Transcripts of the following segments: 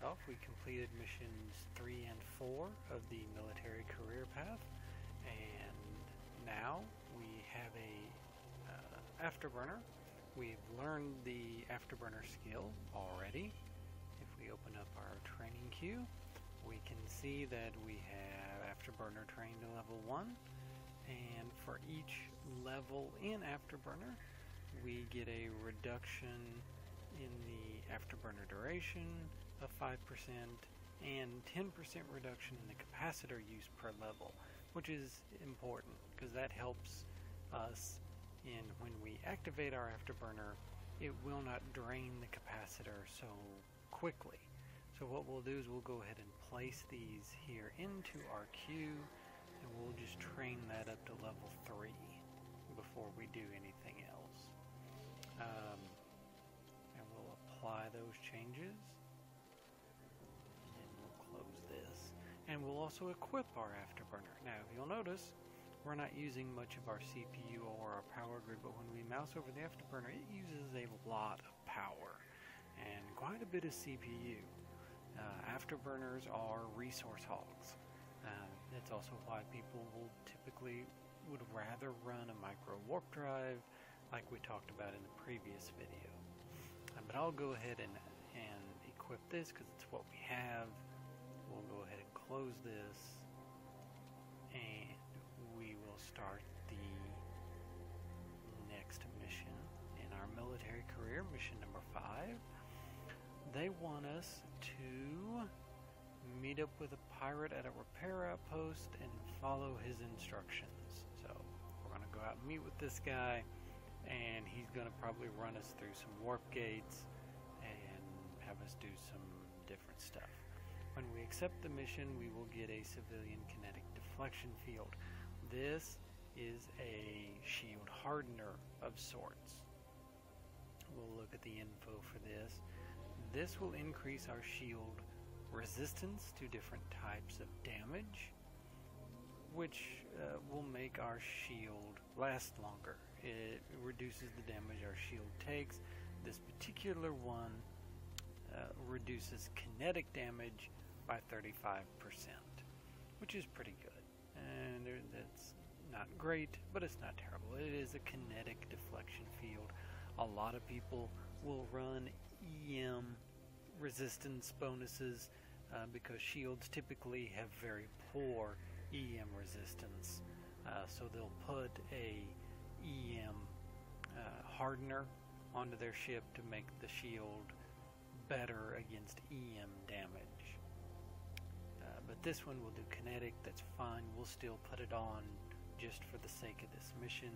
off, we completed missions 3 and 4 of the military career path, and now we have a afterburner. We've learned the afterburner skill already. If we open up our training queue, we can see that we have afterburner trained to level 1, and for each level in afterburner we get a reduction in the afterburner duration of 5% and 10% reduction in the capacitor use per level, which is important because that helps us in when we activate our afterburner, it will not drain the capacitor so quickly. So what we'll do is we'll go ahead and place these here into our queue, and we'll just train that up to level 3 before we do anything else. And we'll apply those changes, and we'll close this. And we'll also equip our afterburner. Now, if you'll notice, we're not using much of our CPU or our power grid, but when we mouse over the afterburner, it uses a lot of power and quite a bit of CPU. Afterburners are resource hogs. That's also why people will typically would rather run a micro warp drive like we talked about in the previous video. But I'll go ahead and equip this because it's what we have. We'll go ahead and close this, and we will start the next mission in our military career, mission number 5. They want us to meet up with a pirate at a repair outpost and follow his instructions. So we're going to go out and meet with this guy, and he's going to probably run us through some warp gates and have us do some different stuff. When we accept the mission, we will get a civilian kinetic deflection field. This is a shield hardener of sorts. We'll look at the info for this. This will increase our shield resistance to different types of damage, which will make our shield last longer. It reduces the damage our shield takes. This particular one reduces kinetic damage by 35%, which is pretty good. And that's not great, but it's not terrible. It is a kinetic deflection field. A lot of people will run EM resistance bonuses because shields typically have very poor EM resistance. So they'll put a EM hardener onto their ship to make the shield better against EM damage. But this one will do kinetic. That's fine. We'll still put it on just for the sake of this mission.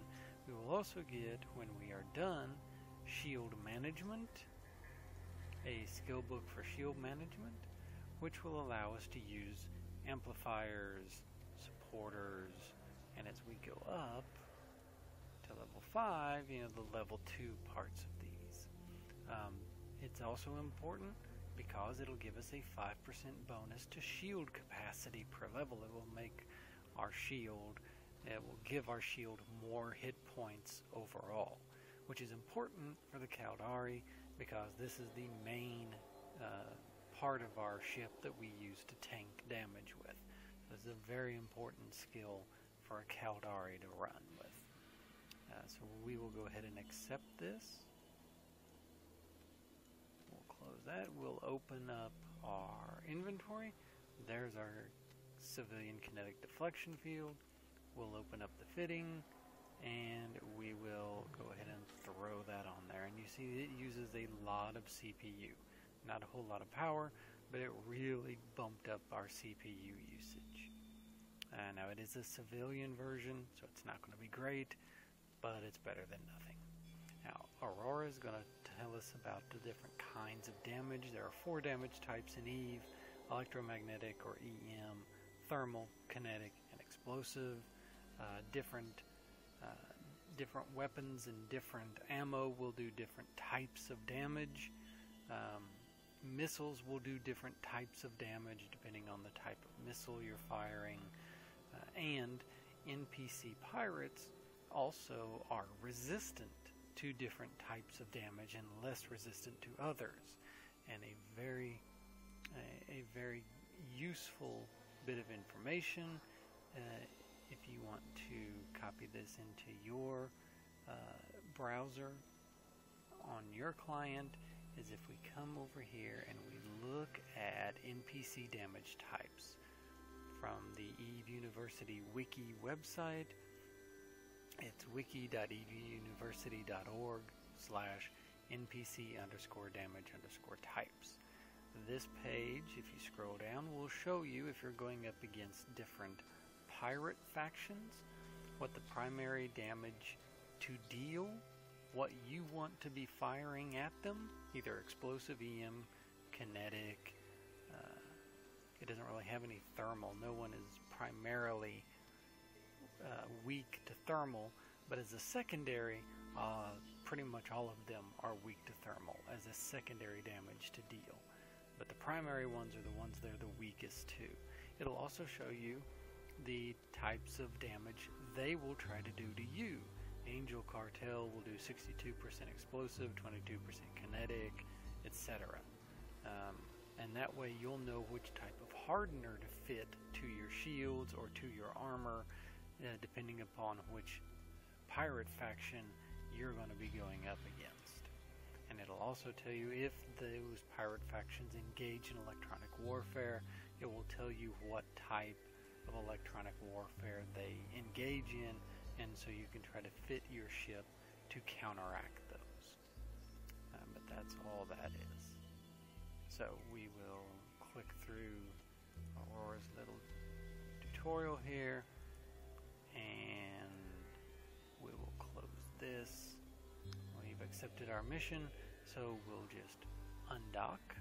We will also get, when we are done, shield management, a skill book for shield management, which will allow us to use amplifiers, supporters, and as we go up to level 5, the level 2 parts of these. It's also important because it'll give us a 5% bonus to shield capacity per level. It will make our shield, it will give our shield more hit points overall, which is important for the Caldari because this is the main part of our ship that we use to tank damage with. So it's a very important skill for a Caldari to run with. So we will go ahead and accept this. We'll close that. We'll open up our inventory. There's our civilian kinetic deflection field. We'll open up the fitting, and we will go ahead and throw that on there. And you see it uses a lot of CPU. Not a whole lot of power, but it really bumped up our CPU usage. Now it is a civilian version, so it's not going to be great, but it's better than nothing. Now Aurora is going to tell us about the different kinds of damage. There are 4 damage types in EVE: electromagnetic or EM, thermal, kinetic, and explosive. Different weapons and different ammo will do different types of damage. Missiles will do different types of damage depending on the type of missile you're firing. And NPC pirates also are resistant to different types of damage and less resistant to others. And a very a very useful bit of information. If you want to copy this into your browser on your client, is if we come over here and we look at NPC damage types from the Eve University wiki website. It's wiki.edu university.org/NPC_damage_types. This page, if you scroll down, will show you if you're going up against different pirate factions, what the primary damage to deal, what you want to be firing at them, either explosive EM, kinetic. It doesn't really have any thermal. No one is primarily weak to thermal, but as a secondary, pretty much all of them are weak to thermal as a secondary damage to deal. But the primary ones are the ones that are the weakest to. It'll also show you the types of damage they will try to do to you. Angel Cartel will do 62% explosive, 22% kinetic, etc. And that way you'll know which type of hardener to fit to your shields or to your armor, depending upon which pirate faction you're going to be going up against. And it'll also tell you if those pirate factions engage in electronic warfare. It will tell you what type of electronic warfare they engage in, and so you can try to fit your ship to counteract those. But that's all that is. So we will click through Aurora's little tutorial here, and we will close this. We've accepted our mission, so we'll just undock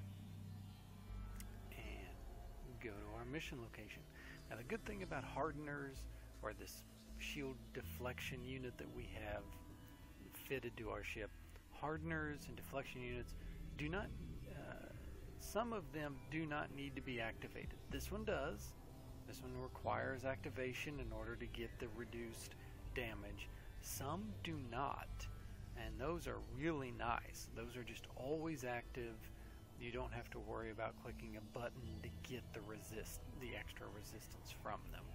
and go to our mission location. Now the good thing about hardeners, or this shield deflection unit that we have fitted to our ship, hardeners and deflection units do not, some of them do not need to be activated. This one does. This one requires activation in order to get the reduced damage. Some do not, and those are really nice. Those are just always active. You don't have to worry about clicking a button to get the extra resistance from them.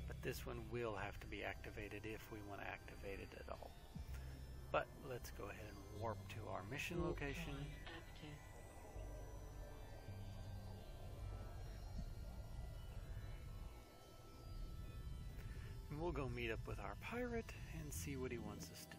But this one will have to be activated if we want to activate it at all. But let's go ahead and warp to our mission location. And we'll go meet up with our pirate and see what he wants us to do.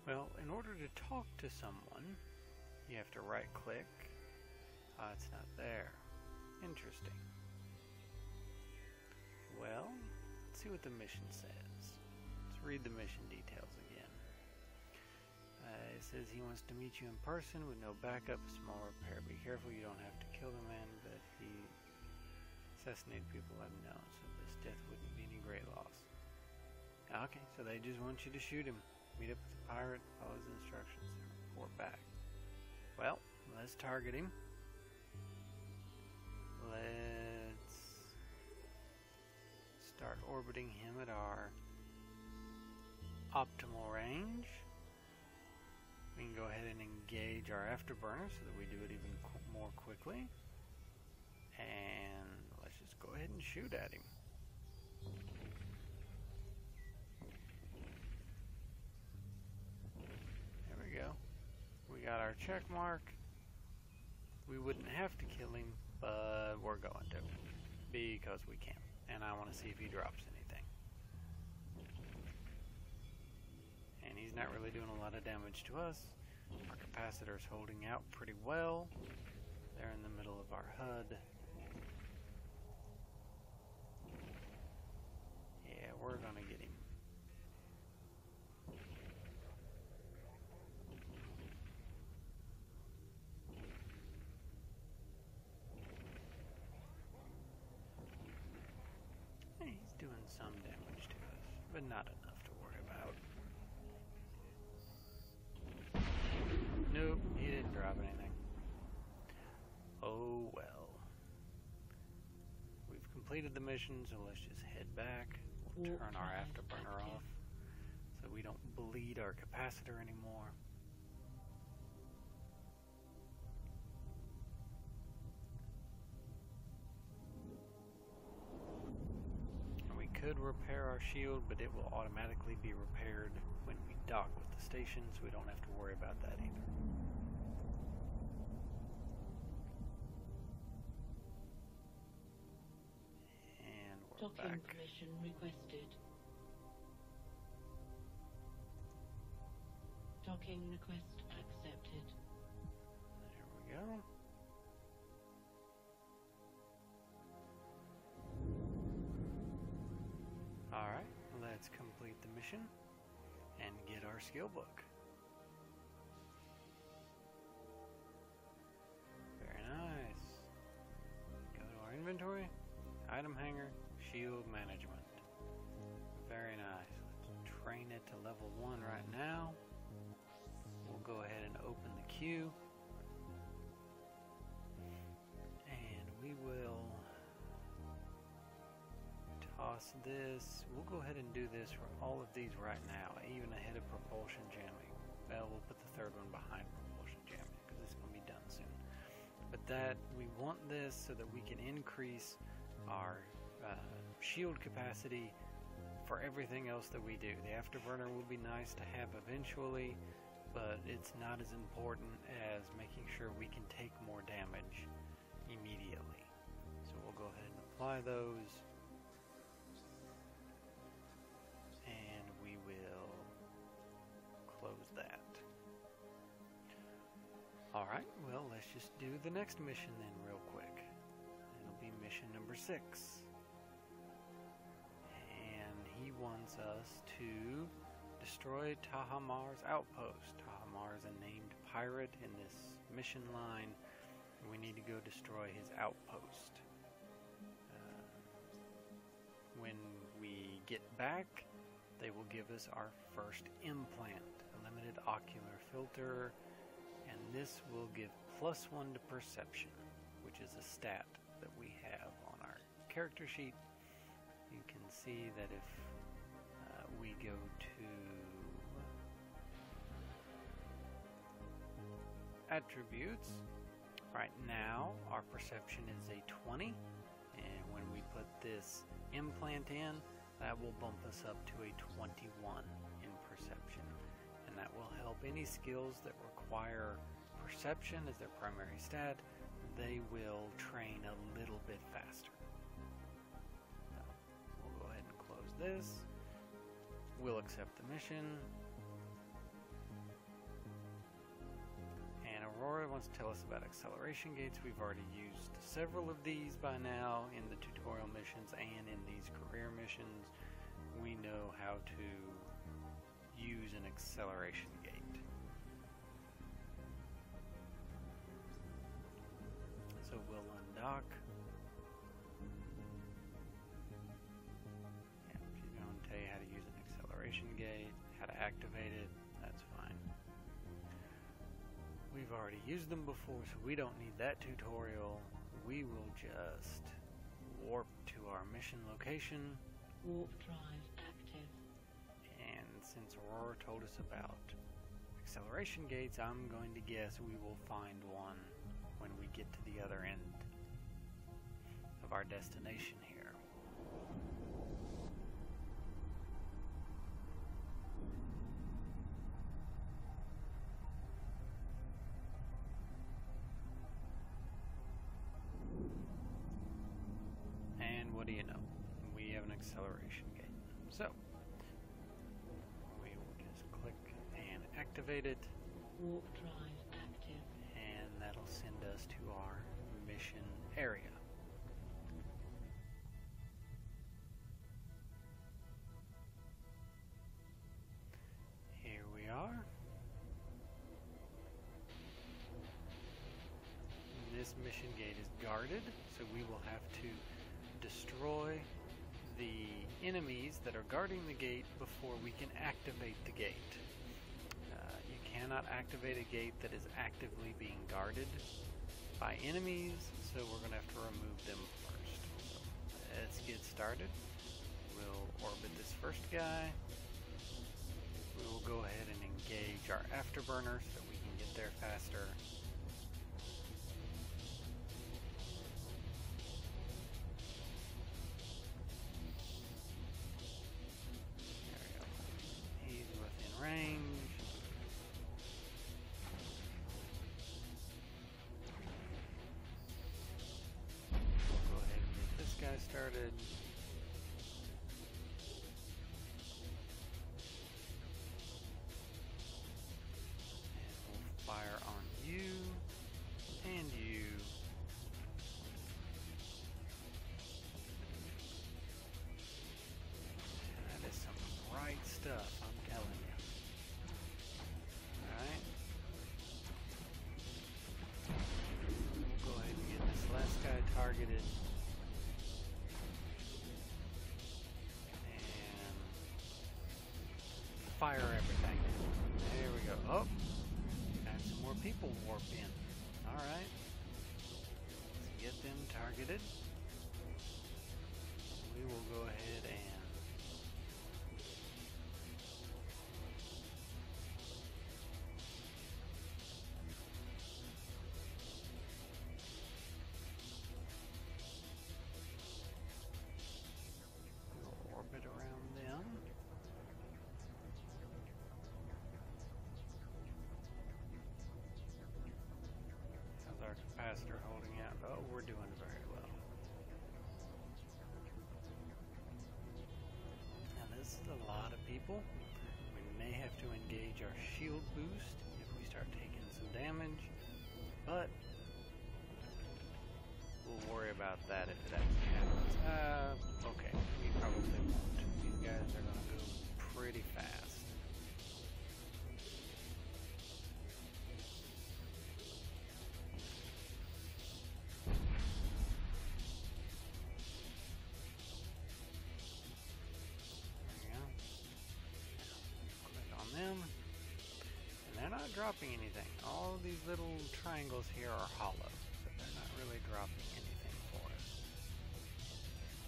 Well, in order to talk to someone, you have to right click. It's not there. Interesting. Well, let's see what the mission says. Let's read the mission details again. It says he wants to meet you in person with no backup, small repair. Be careful, you don't have to kill the man, but he assassinated people I've known, so this death wouldn't be any great loss. Okay, so they just want you to shoot him. Meet up with the pirate, follow his instructions, and report back. Well, let's target him. Let's start orbiting him at our optimal range. We can go ahead and engage our afterburner so that we do it even more quickly. And let's just go ahead and shoot at him. We got our check mark. We wouldn't have to kill him, but we're going to, because we can. And I want to see if he drops anything. And he's not really doing a lot of damage to us. Our capacitor's holding out pretty well. They're in the middle of our HUD. Yeah, we're gonna get him. doing some damage to us, but not enough to worry about. Nope, he didn't drop anything. Oh well. We've completed the mission, so let's just head back. We'll turn our afterburner off so we don't bleed our capacitor anymore. We could repair our shield, but it will automatically be repaired when we dock with the station, so we don't have to worry about that either. And we're Docking back. permission requested. Docking request accepted. There we go. Alright, let's complete the mission and get our skill book. Very nice. Go to our inventory, item hanger, shield management. Very nice. Let's train it to level 1 right now. We'll go ahead and open the queue. And we will toss this. We'll go ahead and do this for all of these right now, even ahead of propulsion jamming. Well, we'll put the third one behind propulsion jamming because it's going to be done soon. But we want this so that we can increase our shield capacity for everything else that we do. The afterburner will be nice to have eventually, but it's not as important as making sure we can take more damage immediately. So we'll go ahead and apply those. And we will close that. Alright, well, let's just do the next mission then real quick. It'll be mission number 6. And he wants us to destroy Tahamar's outpost. Tahamar is a named pirate in this mission line. We need to go destroy his outpost. When we get back, they will give us our first implant, a limited ocular filter, and this will give +1 to perception, which is a stat that we have on our character sheet. You can see that if we go to attributes, right now our perception is a 20, and when we put this implant in, that will bump us up to a 21 in perception, and that will help any skills that require perception as their primary stat. They will train a little bit faster. So we'll go ahead and close this. We'll accept the mission. And Aurora wants to tell us about acceleration gates. We've already used several of these by now in the tutorial missions and in these career missions. We know how to use an acceleration gate. So we'll undock. Yeah, she's going to tell you how to use an acceleration gate, how to activate it. That's fine. We've already used them before, so we don't need that tutorial. We will just warp to our mission location. Warp drive active. And since Aurora told us about acceleration gates, I'm going to guess we will find one when we get to the other end of our destination here. And what do you know? We have an acceleration gate. So, we will just click and activate it. Warp drive active. And that'll send us to our mission area. Here we are. This mission gate is guarded, so we will have to destroy the enemies that are guarding the gate before we can activate the gate. You cannot activate a gate that is actively being guarded by enemies, so we're going to have to remove them first. So let's get started. We'll orbit this first guy. We will go ahead and engage our afterburner so we can get there faster. There we go. He's within range. We'll go ahead and get this guy started. Fire on you and you. That is some bright stuff, I'm telling you. Alright. We'll go ahead and get this last guy targeted. And fire everything. There we go. Oh! Some more people warp in. Alright. Let's get them targeted. We will go ahead and we'll orbit around them. Our capacitor holding out. Oh, we're doing very well. Now this is a lot of people. We may have to engage our shield boost if we start taking some damage, but we'll worry about that if it actually happens. Okay, we probably won't. These guys are going to go pretty fast. Them, and they're not dropping anything. All of these little triangles here are hollow, so they're not really dropping anything for us,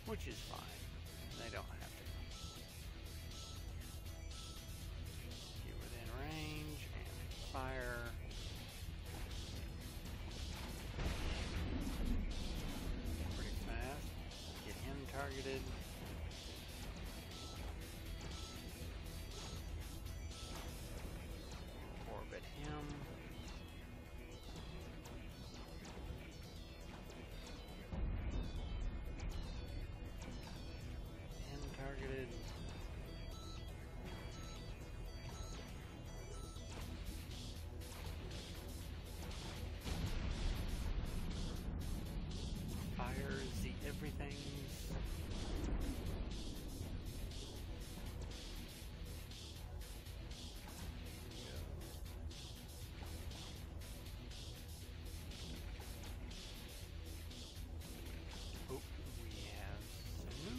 which is fine. They don't have to. Get within range and fire. Pretty fast. Get him targeted. Him. Him targeted. Fires the everything.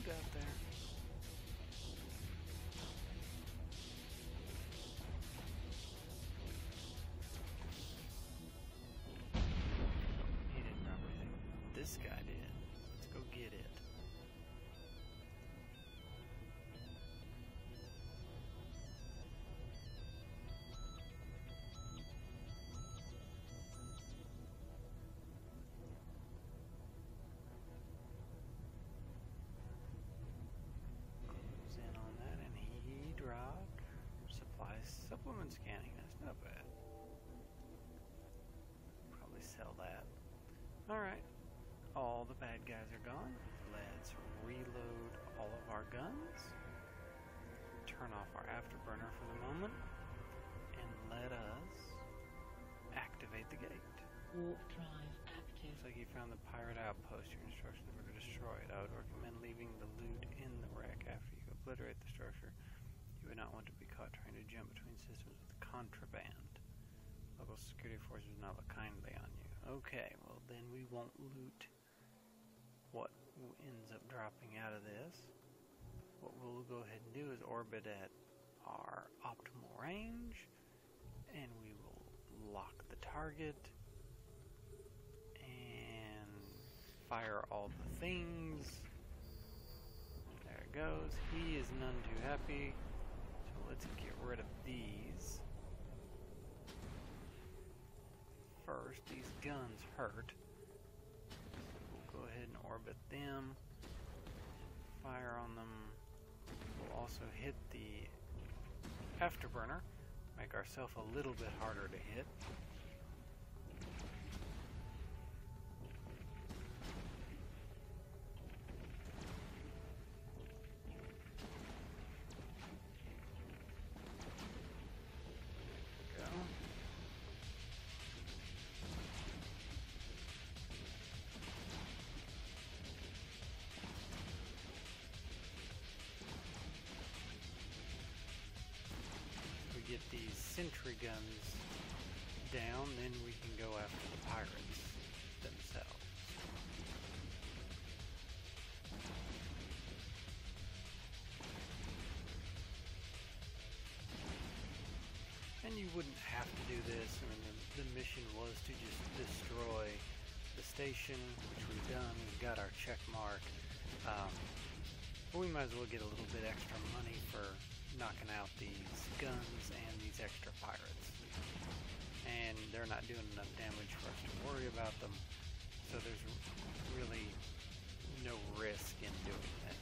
Out there. He didn't drop anything. This guy did. Let's go get it. Supplement scanning, that's not bad. Probably sell that. Alright, all the bad guys are gone. Let's reload all of our guns. Turn off our afterburner for the moment. And let us activate the gate. Warp drive active. Looks like you found the pirate outpost. Your instructions were to destroy it. I would recommend leaving the loot in the wreck after you obliterate the structure. You would not want to be caught trying to jump between systems with contraband. Local security forces would not look kindly on you. Okay, well then we won't loot what ends up dropping out of this. what we'll go ahead and do is orbit at our optimal range, and we will lock the target and fire all the things. There it goes. He is none too happy, so let's get rid of these. First, these guns hurt. We'll go ahead and orbit them, fire on them. We'll also hit the afterburner, make ourselves a little bit harder to hit. Get these sentry guns down, then we can go after the pirates themselves. And you wouldn't have to do this. I mean, the mission was to just destroy the station, which we've done. We've got our check mark. But we might as well get a little bit extra money for knocking out these guns and these extra pirates. And they're not doing enough damage for us to worry about them, so there's really no risk in doing this.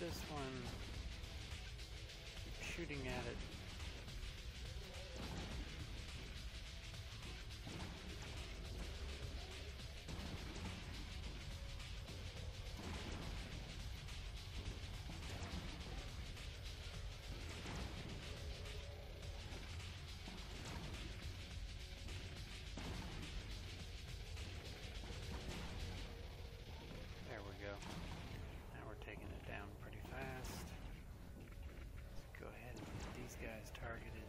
This one, keep shooting at it. There we go. Now we're taking it down pretty fast. Let's go ahead and get these guys targeted.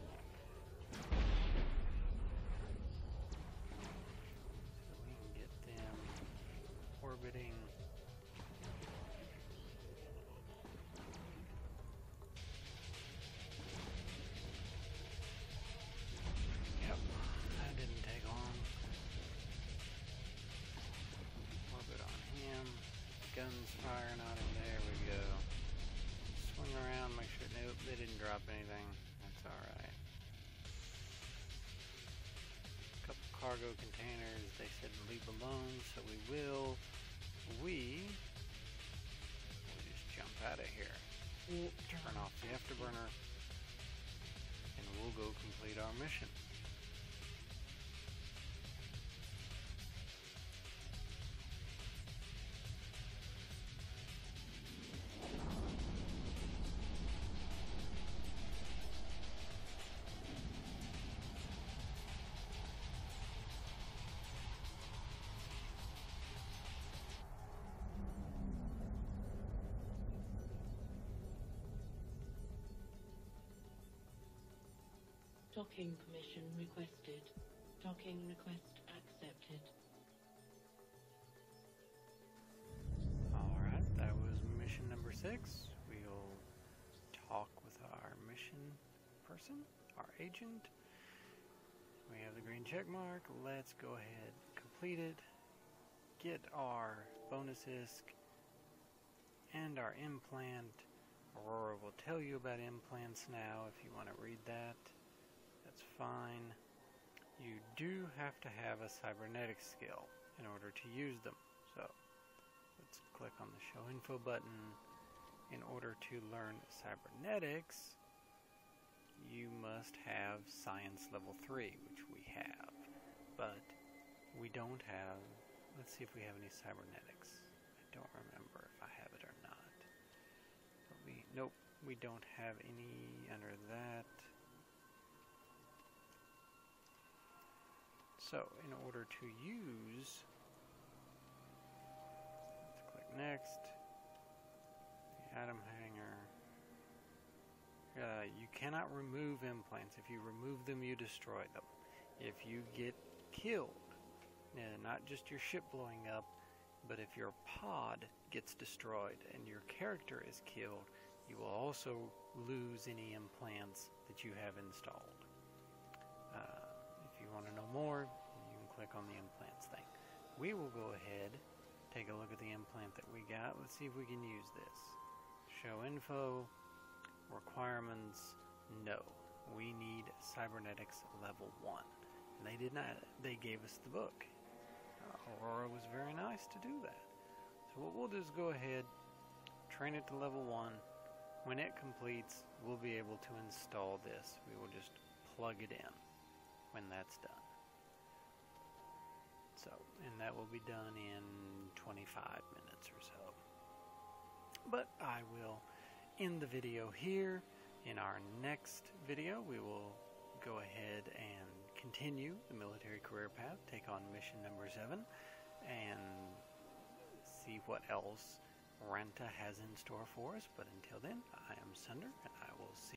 So we can get them orbiting. Yep, that didn't take long. Orbit on him. Guns firing on him. There we go. Swing around, make sure. Nope, they didn't drop anything. That's alright. Couple cargo containers. They said leave alone, so we will. We'll just jump out of here. Turn off the afterburner, and we'll go complete our mission. Docking permission requested. Docking request accepted. Alright, that was mission number 6. We'll talk with our mission person, our agent. We have the green check mark. Let's go ahead, complete it, get our bonus ISK and our implant. Aurora will tell you about implants now if you want to read that. That's fine. You do have to have a cybernetics skill in order to use them. So let's click on the show info button. In order to learn cybernetics, you must have science level 3, which we have. But we don't have, let's see if we have any cybernetics. I don't remember if I have it or not. But nope, We don't have any under that. So, in order to use, let's click next, the item hanger. You cannot remove implants. If you remove them, you destroy them. If you get killed, not just your ship blowing up, but if your pod gets destroyed and your character is killed, you will also lose any implants that you have installed. If you want to know more, you can click on the implants thing. We will go ahead, take a look at the implant that we got. Let's see if we can use this. Show info, requirements, no. We need cybernetics level 1. And they did not, they gave us the book. Aurora was very nice to do that. So what we'll do is go ahead, train it to level 1. When it completes, we'll be able to install this. We will just plug it in when that's done. So, and that will be done in 25 minutes or so. But I will end the video here. In our next video, we will go ahead and continue the military career path, take on mission number 7, and see what else Ranta has in store for us. But until then, I am Sunder, and I will see